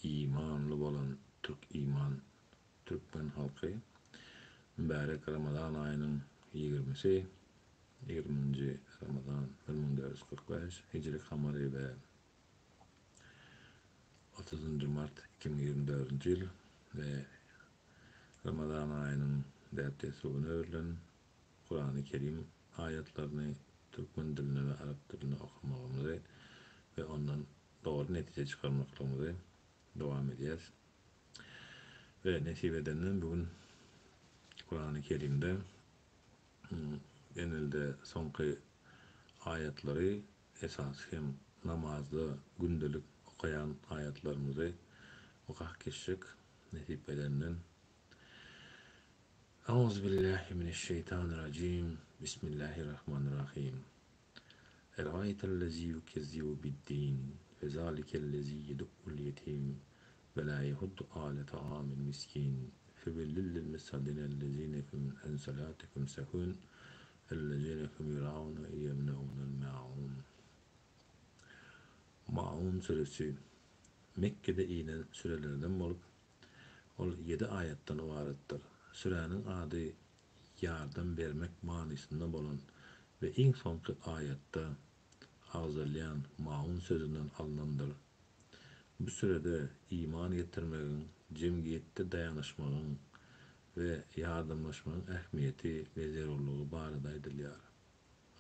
imanlı bolan Türkmen halkı mübarek Ramazan ayının 20'si 20. Ramazan 1445 Hicri kamari ve 30. Mart 2024 yıl ve Ramazan ayının dertesi önerilen Kur'an-ı Kerim ayetlerini Türkmen diline ve Arap diline okumamızı ve ondan doğru netice çıkarmaklamızı devam edeceğiz. Ve nasip edenin bugün Kur'an-ı Kerim'de genelde sonki ayetleri esas hem namazda gündelik okuyan ayetlerimizi okak geçecek nasip edenin. Euzubillahimineşşeytanirracim. Bismillahirrahmanirrahim. Eraytellezî yukezzibu biddin ve zâlikellezî yedu'ul yetim ve lâ yehuddu âle ta'amil miskin febellil mesallinellezîne hum en salâtikum sehûn ellezîne hum yurâune yemneûnel ma'ûn. Ma'ûn suresi Mekke'de inen sürelerden bolup ol 7 ayetten ibarettir. Sürenin adı yardım vermek manisinde bolan ve en sonki ayette ağzalayan maun sözünden alınandır. Bu sürede iman getirmenin, cemiyette dayanışmanın ve yardımlaşmanın ehemmiyeti ve zerurluğu barıdaydılar.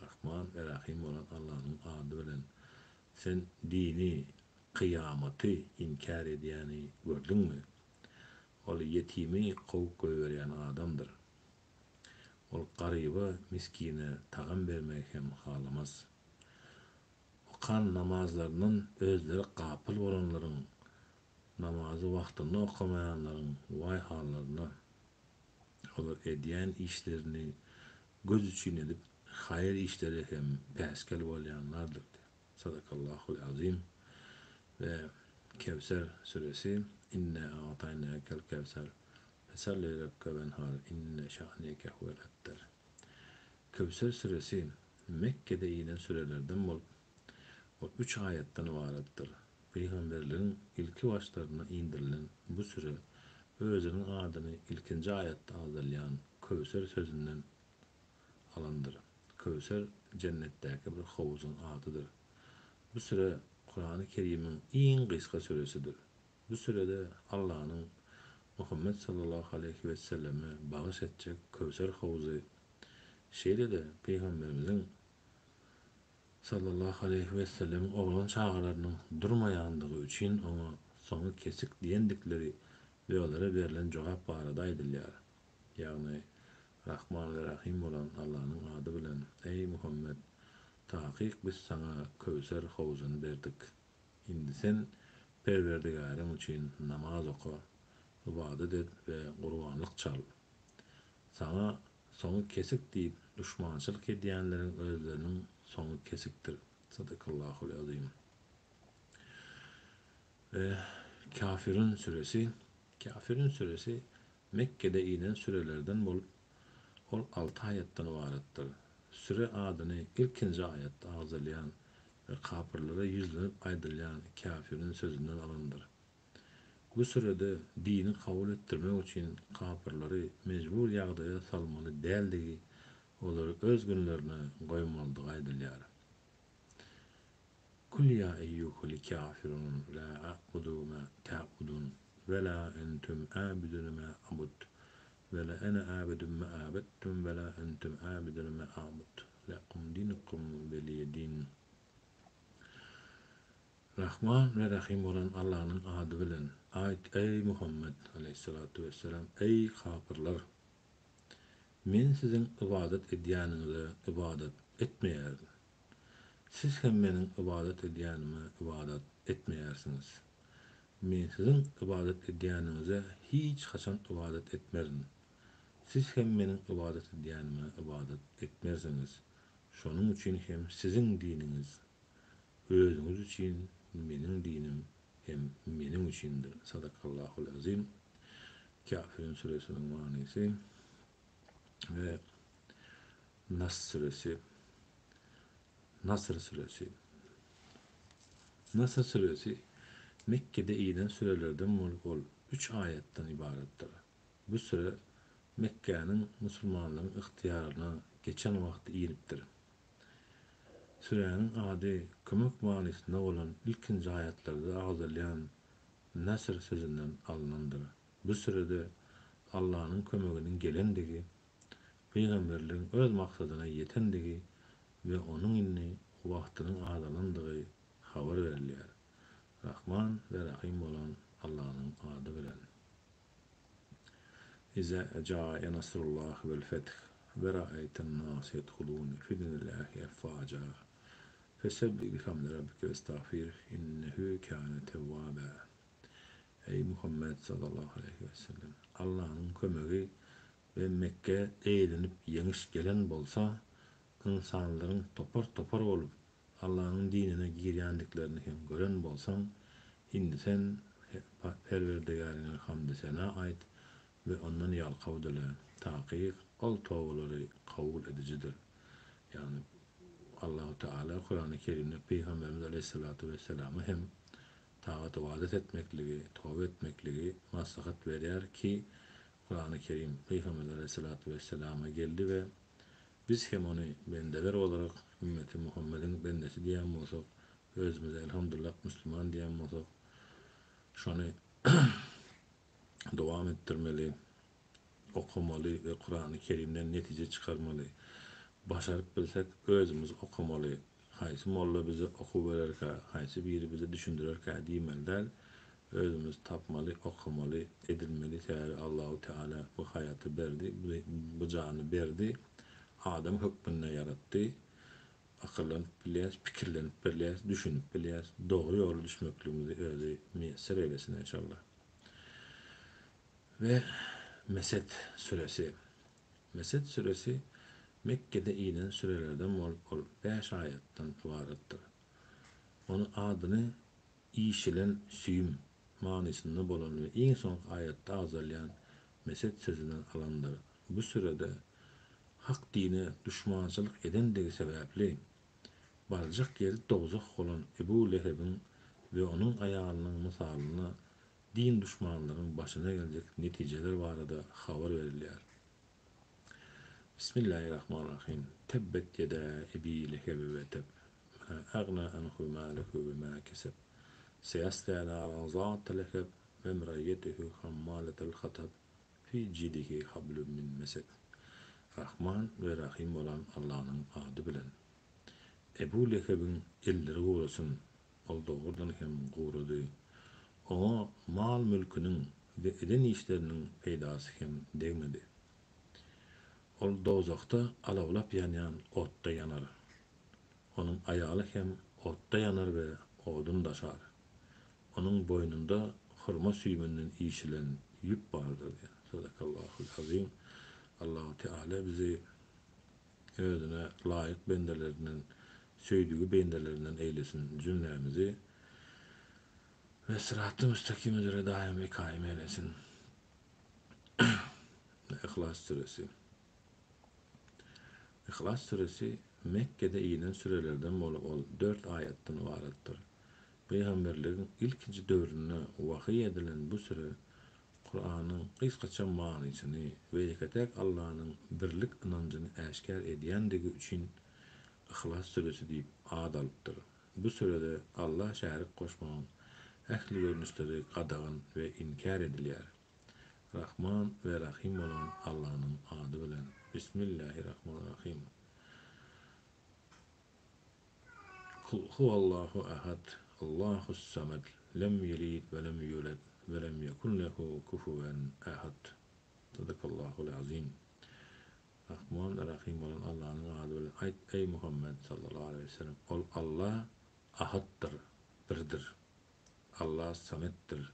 Rahman ve Rahim olan Allah'ın adı bilen sen dini, kıyameti inkar ediyeni gördün mü? Ol yetimi kovuk koyuveren adamdır. Ol gariba, miskine tağım vermek hem halamaz. Okan namazlarının özleri kapıl olanların, namazı vaktinde okamayanların vay hallarına, olur ediyen işlerini göz için edip hayır işleri hem peskel olayanlardır. Sadakallahul azim. Ve Kevser suresi inne a'taynakel kevser fesalli rabke venhar inne şa'neke huvel abtar. Kevser suresi Mekke'de inen sürelerden bulup o 3 ayetten ibarettir. Peygamberlerin ilki başlarına indirilen bu süre özünün adını ilkinci ayette ağzalayan Kevser sözünden alandır. Kevser cennetteki bir havuzun adıdır. Bu süre Kur'an-ı Kerim'in en kısa süresidir. Bu sürede Allah'ın Muhammed sallallahu aleyhi ve selleme bağış edecek Kevser havuzu şeyle de Peygamberimizin sallallahu aleyhi ve sellem'in oğlan çağlarının durmayandığı için ona sonu kesik diyendikleri ve onlara verilen cevap baradaydılar. Yani Rahman ve Rahim olan Allah'ın adı bilen ey Muhammed tahkik biz sana Kevser havuzunu verdik. Şimdi sen Perverdigarın için namaz oku, ibadet et ve kurbanlık çal. Sana sonu kesik deyip düşmançılık edenlerin özlerinin sonu kesiktir. Sadakallahul azim. Ve Kafirun suresi Mekke'de inen sürelerden bulup 6 ayetten ibarettir. Süre adını ilkinci ayette ağzalayan ve kafirlere yüzlenip aydırlayan kafirin sözünden alındır. Bu sürede dini kabul ettirmek için kafirleri mecbur yağdaya salmalı değildiği, onları öz günlerine koymalıdır aydırlar. Kul ya eyyuhul kafirun la a'budu ma ta'budun ve la entum a'budun ma abud ve la ana a'budu ma abadtum ve la entum a'budun ma a'bud lakum dinukum veliyedin. Rahman ve Rahim olan Allah'ın adı bilen ayet ey Muhammed aleyhissalatu vesselam ey kafirler men sizin ibadet edýäninize ibadet etmeýärdim. Siz hem menin ibadet edýänime ibadet etmeýärsiniz. Men sizin ibadet edýäninize hiç haçan ibadet etmerdim. Siz hem menin ibadet edýänime ibadet etmersiniz. Şonun üçin hem sizin dininiz özüňiz üçin menin dinim hem menin üçindir. Sadakallahul azim. Kafirun suresinin manisi ve Nasr suresi Mekke'de inen sürelerden mulk ol 3 ayetten ibarettir. Bu süre Mekke'nin Müslümanların ihtiyarına geçen vakti inipdir. Sürenin adi kömek manisinde olan ilkinci ayetlerde ağzalayan Nasr sözünden alınandır. Bu sürede Allah'ın kömeginin gelendigi, Peygamberliğin öz maksadına yetendigi ve onun inni vaktinin adalandığı haber verilýär. Rahman ve Rahim olan Allah'ın adı bilen. İza caa nasrullah vel feth ve ra'aytan nas yedhulun fi dinillahi efvaca. Fesebbih bihamdi rabbike ve estağfir innehu kâne tevvâba. Ey Muhammed sallallahu aleyhi ve sellem, Allah'ın kömegi ve Mekke eğlenip yeniş gelen bolsa, insanların topar topar olup Allah'ın dinine girýändiklerini hem gören bolsan, indi sen Perverdigarine hamd sena ait ve ondan yalqaw dile taqiq ol tawları kabul edicidir. Yani Allah-u Teala Kur'an-ı Kerim'de Peygamberimiz Aleyhisselatü Vesselam'ı hem taat ibadet etmekligi, tövbe etmekligi maslahat verer ki Kur'an-ı Kerim Peygamber Aleyhisselatü Vesselam'a geldi ve biz hem onu bendeler olarak ümmeti Muhammed'in bendesi diyen bolsak, özümüze elhamdülillah Müslüman diyen bolsak, şunu devam ettirmeli, okumalı ve Kur'an-ı Kerim'den netice çıkarmalı. Başarıp bilsek özümüz okumalı. Haysi molla bize oku verirke, haysi biri bize düşündürürke diyemelder. Özümüz tapmalı, okumalı, edilmeli. Yani Allah-u Teala bu hayatı verdi, bu canı verdi. Adam hükmüne yarattı. Akıllanıp bilýäs, pikirlenip bilýäs, düşünüp bilýäs, doğru yolu düşmeklüğümüzü öyle müyesser eylesin inşallah. Ve Mesed suresi. Mesed suresi Mekke'de inen sürelerden olup 5 ayetten ibarettir. Onun adını İşilen süyüm manisinde bolan ve en son ayette azalayan Mesed sözünden alandır. Bu sürede hak dine düşmançılık edendigi sebepli baracak yeri dozak olan Ebu Leheb'in ve onun ayağının misalına din düşmanlarının başına gelecek neticeler barada haber verilýär. Bismillahirrahmanirrahim. Tebbet yeda Ebi Leheb ve teb. Agna anhu mâlehu ve mâ keseb. Seyasla naran zât leheb ve mrayyetehu hammâletel hatab. Fi cidihi hablum min mesed. Rahman ve Rahim olan Allah'ın adı bilen. Ebu Leheb'in elleri uğrasın, ol doğrudan hem uğradı. Ona mal mülkünün ve eden işlerinin peydası hem değmedi. Ol dozakta alavlap yanyan otta yanar. Onun ayağı hem otta yanar ve odun daşar. Onun boynunda hurma süymünün işilen yüp vardır. Sadakallahul azim. Allah-u Teala bizi özüne layık bendelerinden, söydüğü bendelerinden eylesin cümlemizi ve sırat-ı müstakim üzere daimi kaim eylesin. İhlas suresi. İhlas suresi Mekke'de inen sürelerden olup 4 ayetten ibarettir. Peygamberlerin ilkinci dövrüne vahiy edilen bu süre Kur'an'ın kıskaça manisini ve yekatek Allah'ın birlik inancını eşkar ediyendigi için İhlas suresi deyip ad alıptır. Bu sürede Allah şerik koşmanın ehli görünüşleri qadağan ve inkar edilýär. Rahman ve Rahim olan Allah'ın adı bilen. Bismillahirrahmanirrahim. Kul huvallahu ahad, Allahus samad, lem yelid ve lem yulad ve lem yekun lehu kufuven ahad. Sadakallahul azim. Rahman ve Rahim olan Allah'ın adı bilen. Ayt ey Muhammed sallallahu aleyhi ve sellem. Ol Allah ahaddır, birdir. Allah samettir.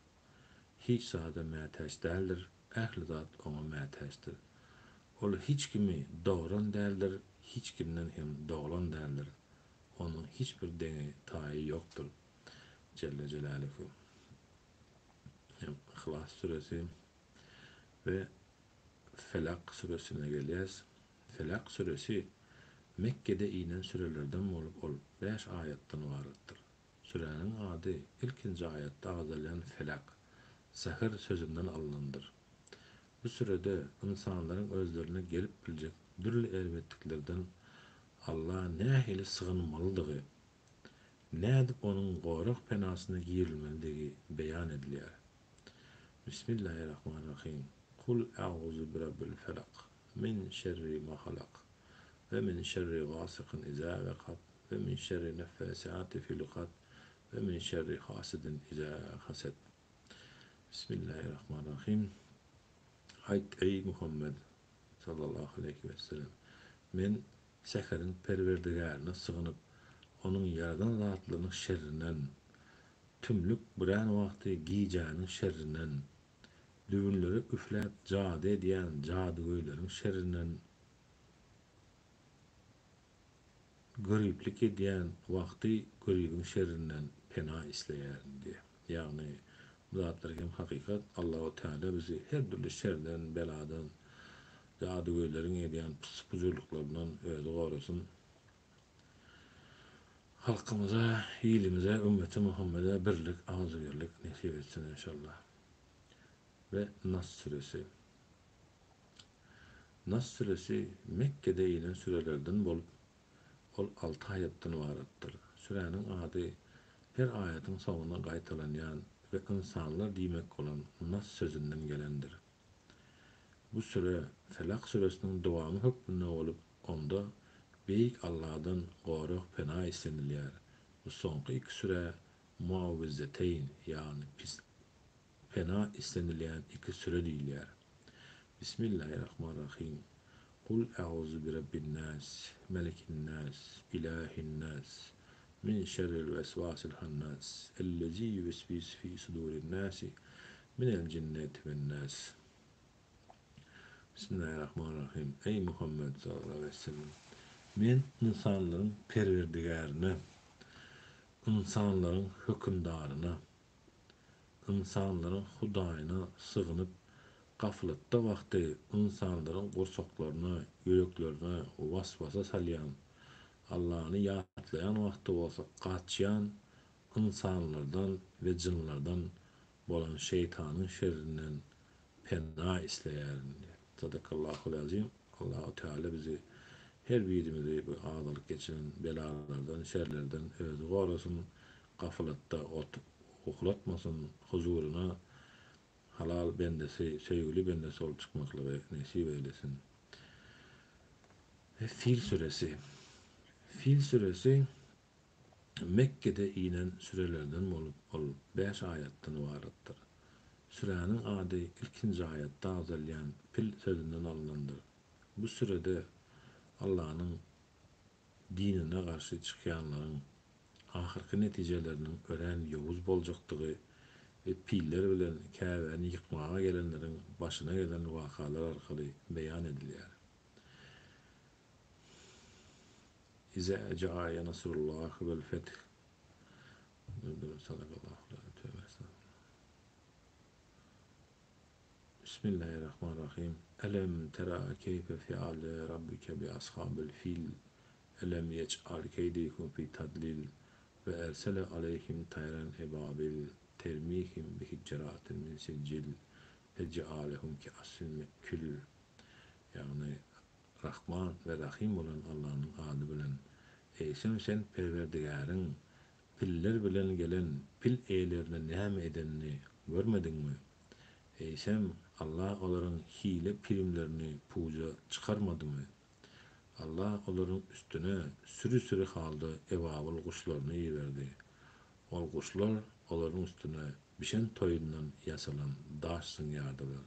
Hiç zada mätäç däldir. Ähli zat ona mätäçdir. Ol hiç kimi doğran däldir, hiç kimden hem doğulan däldir. Onun hiçbir deňi taýy ýokdur. Celle Celaluhu. İhlas suresi ve Felak suresine gelýäs. Felak suresi Mekke'de inen sürelerden olup 5 ayetten ibarettir. Sürenin adı ilkinci ayette ağzalayan felak, sahir sözünden alınandır. Bu sürede insanların özlerine gelip bilecek türlü elbetliklerden Allah nähili sığınmalıdığı, nädip onun goruk penasyna girilmeligi beyan edilýär. Bismillahirrahmanirrahim. Kul a'udzu birabbil felak min şerri ma halak ve min şerri gasikin iza vaqab ve min şerri neffasati fil uqad ve min şerri hasidin iza hasad. Bismillahirrahmanirrahim. Hayt ey Muhammed sallallahu aleyhi ve sellem. Men seherin perverdigarına sığınıp onun yaradan zatlygynyň şerrinden, tümlük buran wagty giyjäniň şerrinden, düğünleri üfläp jady edýän jadygoýlaryň şerrinden, görüplik edýän wagty görügiň şerrinden pena isleýärin diýe. Ýagny bu zatlar hem hakykat Allahu Teala bizi her türlü şerden, beladan, jadygoýlaryň edýän puzurluklaryndan özi gorusun. Halkımıza, iyilimize, ümmeti Muhammed'e birlik, azgırlık nasip etsin inşallah. Ve Nas suresi. Nas suresi Mekke'de inen sürelerden bolup, ol 6 ayetden ibaretdir. Sürenin adı her ayetin sonuna gaýtalanýan ve insanlar diýmek bolan Nas sözünden gelendir. Bu süre Felak suresinin dowamy hökmünde bolup, onda Beyik Allah'dan goruk pena istenilýär. Bu soňky iki süre muawwizeteyn, ýani pena istenilýän iki süre diýilýär. Bismillahirrahmanirrahim. Kul a'udzu birabbin nas, melikin nas, ilahin nas, min şerril vesvasil hannas, ellezî yuveswisu fî sudurin nasi, minel cinneti ven nas. Bismillahirrahmanirrahim. Ey Muhammed sallallahu aleyhi ve sellem. Men insanların perverdigarına, insanların hükümdarına, insanların Hudaýyna sığınıp, gaflatda wagty insanların gursaklarına, yüreklerine waswasa salýan, Allah'ını ýatlayan wagty bolsa gaçýan insanlardan ve jinlardan bolan şeytanyň şerrinden pena isleýärin. Sadakallahul azim. Allahu Teala bizi her birimizi bu ağdalık geçiren belalardan, şerlerden özü gorusun, gaflatda oklatmasın, huzuruna halal bendesi, sevgili bendesi ol çıkmakla nasip eylesin. Fil suresi. Fil suresi Mekke'de inen sürelerden olup 5 ayetten ibaretdir. Sürenin adı ilkinci ayette azalyan pil sözünden alınandır. Bu sürede Allah'ın dinine karşı çıkýanlaryň ahyrky netijeleriniň ören ýowuz boljakdygy ve piller bilen Käbeni ýykmaga gelenleriň başyna gelen wakalar arkaly beýan edilýär. İza ja'a nasrullah vel feth. Bismillahirrahmanirrahim. Elem tera keyfe fe'ale rabbike bi ashabil fil. Elem yec'al keydihum fi tadlil ve ersele aleyhim tayran ebabil termihim bi hicratin min sijil fece'alehum ki asin kül. Yani Rahman ve Rahim olan Allah'ın adı bilen sen perverdigarın piller bilen gelen pil eýlerine näme edenini görmedin mi? Sen Allah olaryň hile primlerini puja çıkarmadı mı? Allah olaryň üstüne sürü halda ebabil guşlaryny ýerdi. Ol guşlar olaryň üstüne bişen toýundan ýasalan daş sınýardylar.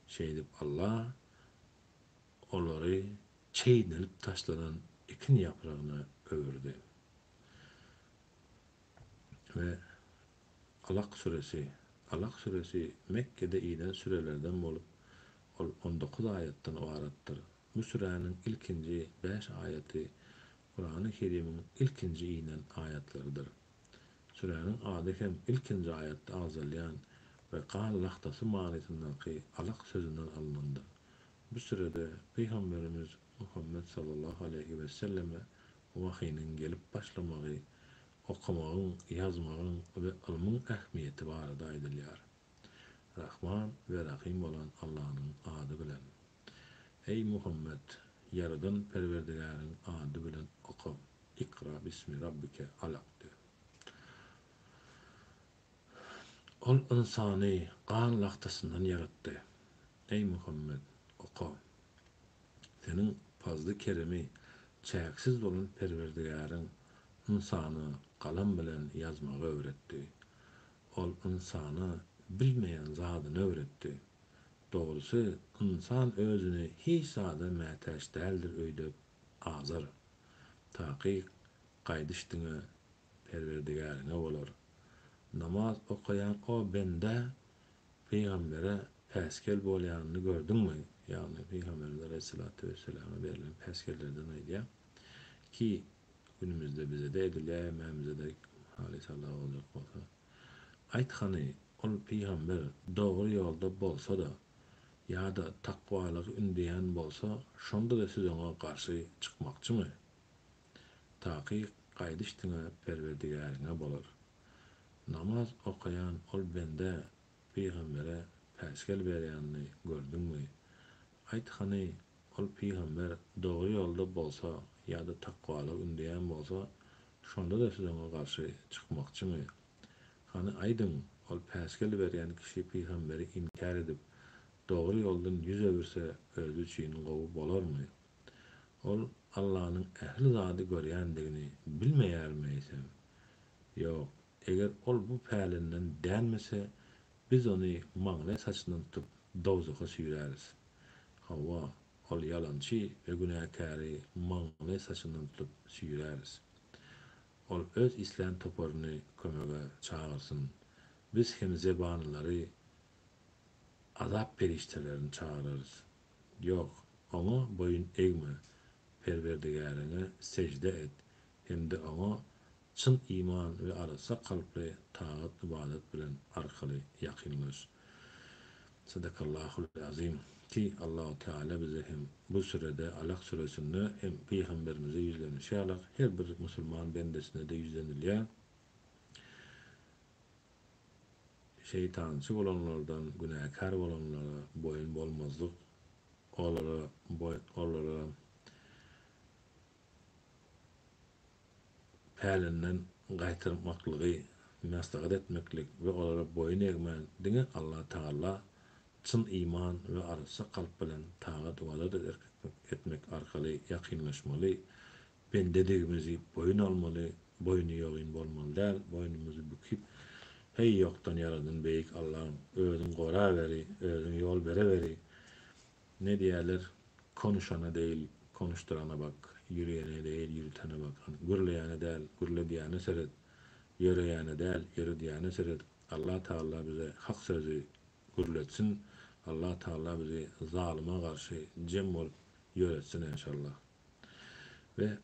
Şeýdip Allah olary çeýnelip taşlanan ekin ýapragyna öwürdi. Ve Alaq suresi Mekke'de inen sürelerden bolup 19 ayetten ibaretdir. Bu sürenin ilkinci 5 ayeti Kur'an-ı Kerim'in ilkinci inen ayetlerdir. Sürenin adı hem ilkinci ayette azalyan ve qal lahtası manisinden alaq sözünden alınandır. Bu sürede Peygamberimiz Muhammed sallallahu aleyhi ve selleme vahyinin gelip başlamagy okumağın, yazmağın ve ilmin ähmiýeti barada aýdylýar. Rahman ve Rahim olan Allah'ın adı bilen. Ey Muhammed, yaradan perverdigaryň ady bilen oku. İkra bismi rabbike alaq. Ol insany gan laqtasyndan yaratdy. Ey Muhammed, oku. Senin fazly keremi çäksiz bolan perverdigaryň insany galam bilen yazmagy öwretdi. Ol insany bilmeýän zadyny öwretdi. Dogrusy insan özüni hiç zada mätäç däldir öýdep azar. Taky gaýdyşdyňa perverdigaryňa bolar. Namaz okayan o bende peygambere päskel bolýanyny gördüňmi? Ýagny Peygamberimiz Aleyhissalatu vesselam'a berilen päskellerden aýdýar ki günümizde bize de edilýär, mämize de Aleyhissalatu bolsa. Aýtgany, ol peygamber dogry ýolda bolsa da ýa-da takwalygy ündeýän bolsa, şonda da siz oňa garşy çykmakçymy? Taky gaýdyşdyňa perverdigaryňa bolar. Namaz okayan ol bende peygambere päskel berýänini gördüňmi? Aýtgany, ol peygamber dogry ýolda bolsa ýa-da takwalygy ündeýän bolsa, şonda da siz oňa garşy çykmakçymy? Hany aýdyň, ol päskel berýän kişi peygamberi inkar edip dogry ýoldan ýüz öwürse özü üçin gowy bolarmy? Ol Allah'ın ähli zady görýändigini bilmeýärmiýsem? Ýok, eger ol bu pälinden dälmese, biz ony maňly saçyndan tutup dowzaga süýräris. Hawa, ol ýalançy we günäkäri maňly saçyndan tutup süýräris. Ol öz islam toparyny kömege çağırsın. Biz hem zebanylary azap periştelerini çağırırız. Yok, ona boyun eğme, perverdigarine secde et. Hem de ona çın iman ve arasa kalpli taat ibadet bilen arkaly yakınlaş. Sadakallahul azim. Ki Allah-u Teala bize hem bu sürede Alaq suresinde hem Peygamberimize yüzlenişi alaq, her bir Müslüman bendesine de yüzlenilýär. Şeytançı bolanlardan, günahkar bolanlara boyun bolmazlyk, olara pälinden gaýtyrmaklygy maslahat etmeklik we olara boyun eğmekliği Allah Taala çyn iman we arsa kalp bilen taat ibadet etmek arkaly yakınlaşmaly. Bendedigimizi boyun almaly, boyun ýogyn bolmaly, boynumuzy bükip hey ýokdan yaradyn beýik Allah'ım, özüň gora beri, özüň ýol bere beri. Ne diýerler? Konuşana değil, konuşturana bak. Yürüyene değil, yürütene bak. Gürleyene değil, gürlediyene seret. Yürüyene değil, yürüdiyene seret. Allah Teala bize hak sözü gürletsin. Allah Teala bizi zalıma karşı cem olup yöretsin inşallah. Ve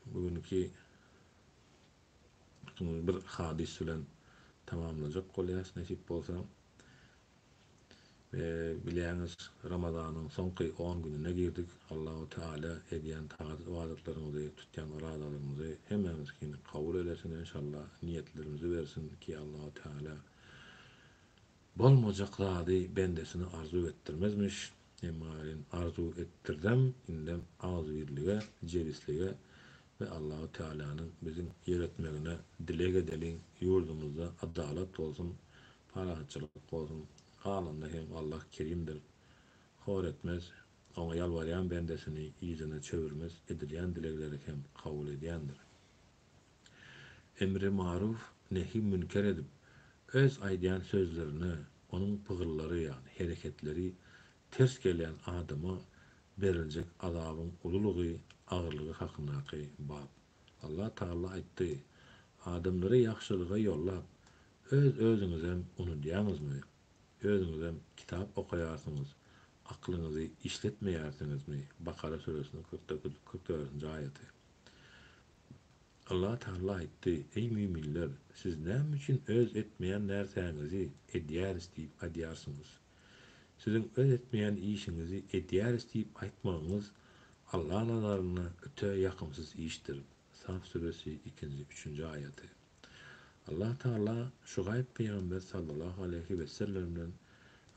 bugünkü bir hadis bilen tamamlanacak kolyas nasip bolsa. Bilýäňiz, Ramazanyň soňky 10 gününe girdik. Allah-u Teala edýän taat ibadetlerimizi, tutýan iradalarymyzy hemmemizkiň kabul eylesin inşallah. Niyetlerimizi bersin ki Allah-u Teala bolmajak zady bendesini arzu ettirmezmiş. Emmalin arzu ettirdem, indem ağzı birlige, cerislige ve Allah-u Teala'nın bizim yeretmegine dilek edelim. Yurdumuzda adalet olsun, parahatçılık olsun. Alanda hem Allah kerimdir. Hor etmez. Ona yalvaryan bendesini iyicine çevirmez. Edilyan dilekleri hem kabul edýändir. Emri maruf, nehi münker edip, öz aýdýan sözlerini, onun pıgırları yani hareketleri ters gelen adama verilecek azabın ululuğu, ağırlığı hakkındaki bab. Allah Teala aýtdy, adamları yaxşılığa yollap, özünüzden unutýaňyzmy? Özünüzden kitap okuyarsınız, aklınızı işletmeyersiniz mi? Bakara suresinin 44. ayeti. Allah Teala aýtdy, ey müminler, siz näme üçin öz etmeýän närsenizi edýäris diýip adýarsınız? Sizin öz etmeýän işinizi edýäris diýip aýtmagyňyz Allah nazarına öte ýakymsyz işdir. Saf suresi 2-3. ayeti. Allah Teala Şuayb Peygamber sallallahu aleyhi ve sellem'den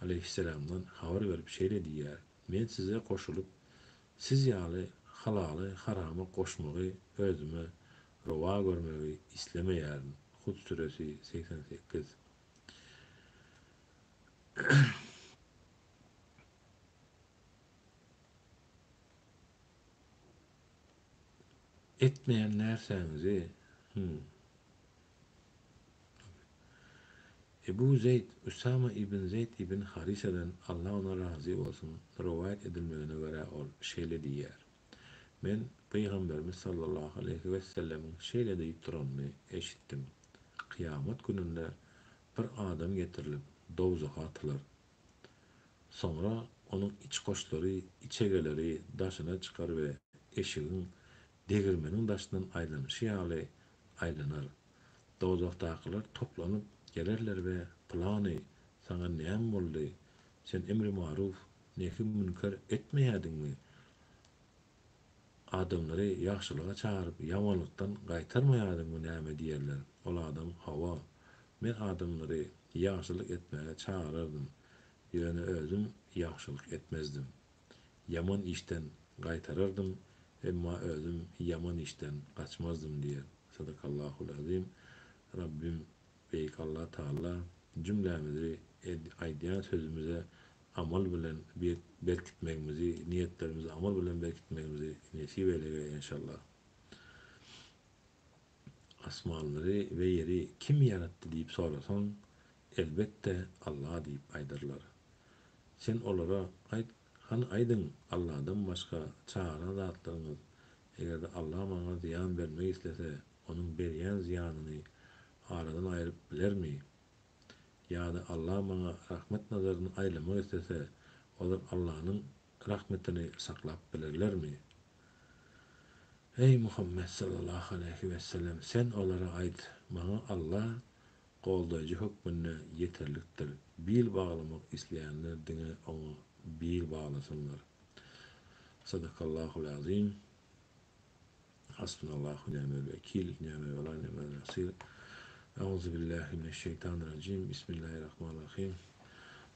aleyhisselamdan haber verip şeýle diýär: "Men size koşulup siz ýaly halaly haramy goşmagy özüme rowa görmegi islemeýärin." Hud suresi 88. Etmeýän närsäňizi Ebu Zeyd, Üsame ibn Zeyd ibn Harise'den Allah ona razı olsun rivayet edilmegine göre ol şeýle diýär: Men Peygamberimiz sallallahu aleyhi ve sellemin şeýle diýip duranyny eşitdim. Kıyamet gününde bir adam getirilip dowzaga atylar. Sonra onun iç koşlary, içegeleri daşyna çykar we eşigin degirmenin daşyndan aýlanyşy ýaly aýlanar. Dowzakdakylar toplanyp gelerler we "Plany, saňa näme boldy? Sen emri maruf, nehy münker etmeýädiňmi? Adamlary ýagşylyga çağıryp ýamanlykdan gaýtarmaýadyňmy näme?" diýerler. Ol adam: "Hawa, men adamlary ýagşylyk etmäge çağırardym. Ýöne özüm ýagşylyk etmezdim. Yaman işten gaýtarardym, emma özüm yaman işten gaçmazdım" diýer. Sadakallahul azim. Rabbim Beýik Allah Taala cümlemizi aýdýan sözümüze amal bilen berkitmegimizi, niýetlerimizi amal bilen berkitmegimizi nesip eylege inşallah. Asmanlary we ýeri kim ýaratdy diýip sorasaň, elbetde Allah diýip aýdyrlar. Sen olara han aýdyň, Allahdan başga çağıran zatlaryňyz egerde Allah maňa ziýan bermek islese, onuň berýän ziýanyny aradan aýryp bilermi? Ýa-da Allah maňa rahmet nazaryny aýlamak istese, olar Allah'nyň rahmetini saklap bilerlermi? Ey Muhammed sallallahu aleyhi ve sellem, sen olara aýt, maňa Allah goldaýjy hökmüne yeterlikdir. Bil baglamak isleýänler diňe oňa bil baglasynlar. Sadakallahul azim. Hasbunallahu ve ni'mel vekil, ni'mel vela, ni'mel nasir. Euzu billahi mineşşeytanirracim. Bismillahirrahmanirrahim.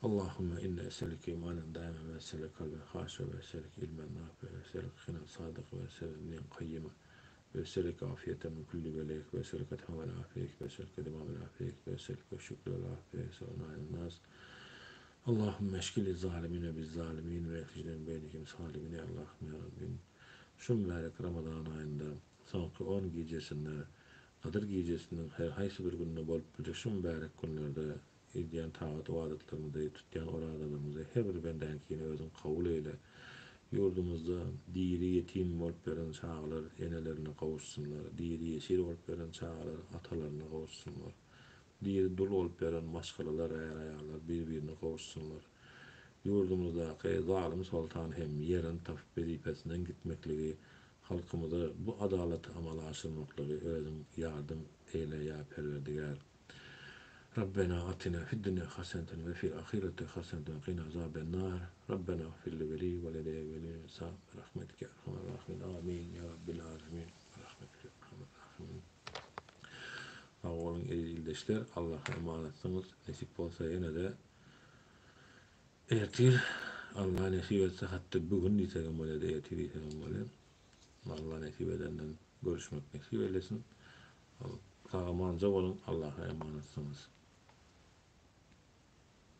Allahümme inne eselike imanen daima ve eselike kalben haşa ve eselike ilmen nafi ve eselike khinen sadık ve eselike kayyima ve eselike afiyeten min kulli velek ve eselike tehavel afiyek ve eselike demamel afiyek ve eselike şükrel afiyek ve eselike nas. Allahümme eşkili zalimine biz zalimin ve ehlicilerin beynikim salimin ya Allah'ım ya Rabbim. Şu mübarek Ramazan ayında sonki 10 gecesinde Kadir gecesinin her haysi bir gününe bolup bilecek şu mübarek günlerde edýän taat ibadetlerimizi, tutýan oradalarymyzy her bir benden kine özüň kabul eyle. Yurdumuzda diri yetim bolup beren çağlar enelerini kavuşsunlar. Diri yeşil bolup beren çağlar atalaryny kavuşsunlar. Diri dul bolup beren maşgalalar, aýalar bir-birini kavuşsunlar. Yurdumuzda zalim sultan hem ýeren tapyp bezipesinden gitmekligi, halkymyza bu adalaty amala aşyrmaklygy özüň ýardym eyle ýa Perwerdigar. Rabbena atina fid dunya haseneten ve fil ahireti haseneten ve qina azabennar. Rabbena ighfir li weli ve lidayyi sa rahmetike erhamer rahimin. Amin ya rabbil alamin. Rahmetike erhamer rahimin. Awalın ildeşler, Allah'a emanetsiniz. Nesip bolsa ýene de ertir Allah nesip etse hatta bugün diýsegem bolady, ertir diýsegem bolady. Allah nesip edenden görüşmek nesip eylesin. Sağamanca olun, Allah'a emanetsiniz.